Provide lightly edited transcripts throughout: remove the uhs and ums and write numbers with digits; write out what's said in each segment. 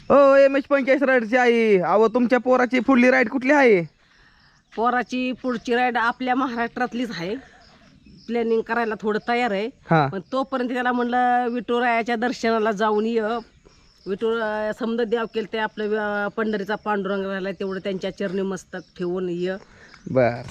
MS 45 राईडची आई. अहो तुमच्या पोराची पुढली राईड कुठली आहे? पोराची पुढची राईड आपल्या महाराष्ट्रातलीच आहे. प्लॅनिंग करायला थोडं तयार आहे. हा पण त्याला म्हणलं विठुरायाच्या दर्शनाला जाऊन ये. समजा देव केलं ते आपलं पंढरीचा पांडुरंग राहिला तेवढं त्यांच्या चरणी मस्तक ठेवून ये. बर.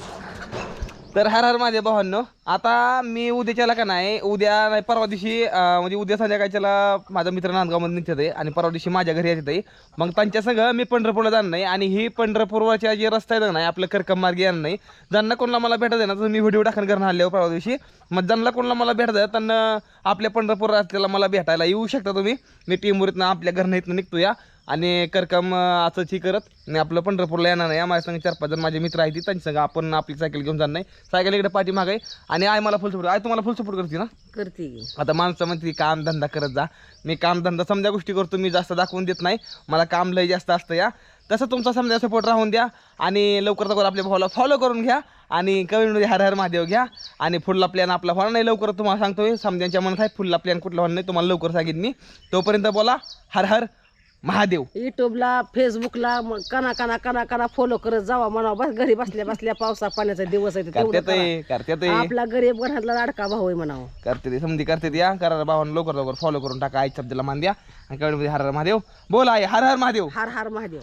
तर हर हर माझ्या भावांनो, आता मी उद्याच्याला का नाही, उद्या नाही परवा दिवशी म्हणजे उद्या संध्याकाळच्याला माझा मित्र नांदगावमध्ये निघतात आहे आणि परवा दिवशी माझ्या घरी येतात आहे. मग त्यांच्या संग मी पंढरपूरला जाणार नाही आणि ही पंढरपूरच्या जे रस्ता आहे नाही आपलं कर्कम मार्गी येणार नाही. ज्यांना कोणाला मला भेटत आहे ना तर मी व्हिडिओ टाकून करणं आले परवा दिवशी. मग ज्यांना कोणाला मला भेटत आहे त्यांना आपल्या पंढरपूर रस्त्याला मला भेटायला येऊ शकता तुम्ही. मी टीमवरीतनं आपल्या घरनं इथनं निघतो या आणि कर्कम असंच ही करत आणि आपलं पंढरपूरला येणार नाही. माझ्या संग 4-5 जण माझे मित्र आहेत त्यांच्या संग आपण आपली सायकल घेऊन जाणार नाही. सायकल इकडे पाठी मागे आणि आई मला फुल सपोर्ट. आई तुम्हाला फुल सपोर्ट करते ना? करते. आता माणसं म्हणते काम धंदा करत जा. मी काम धंदा समजा गोष्टी करतो, मी जास्त दाखवून देत नाही. मला काम लय जास्त असतं या. तसं तुमचा समजा सपोर्ट राहून द्या आणि लवकर आपल्या भावाला फॉलो करून घ्या आणि कमेंटमध्ये हर हर महादेव घ्या आणि पुढला प्लॅन आपला होणार नाही. लवकर तुम्हाला सांगतोय, समजांच्या मनात आहे पुढला प्लॅन कुठला होणार नाही तुम्हाला लवकर सांगेन मी. तोपर्यंत बोला हर हर महादेव. युट्यूबला फेसबुकला कना कना कना कना फॉलो करत जावा म्हणा. बस घरी बसल्या बसल्या पावसा पाण्याचा दिवस आहे तेवढं करा. आपला गरीब घरातला लाडका भाऊ आहे म्हणावं. करते समधी करते या करा भावानं लवकर लवकर फॉलो करून टाका. आई शब्दाला मान द्या आणि कमेंटमध्ये हर हर महादेव बोला. हर हर महादेव. हर हर महादेव.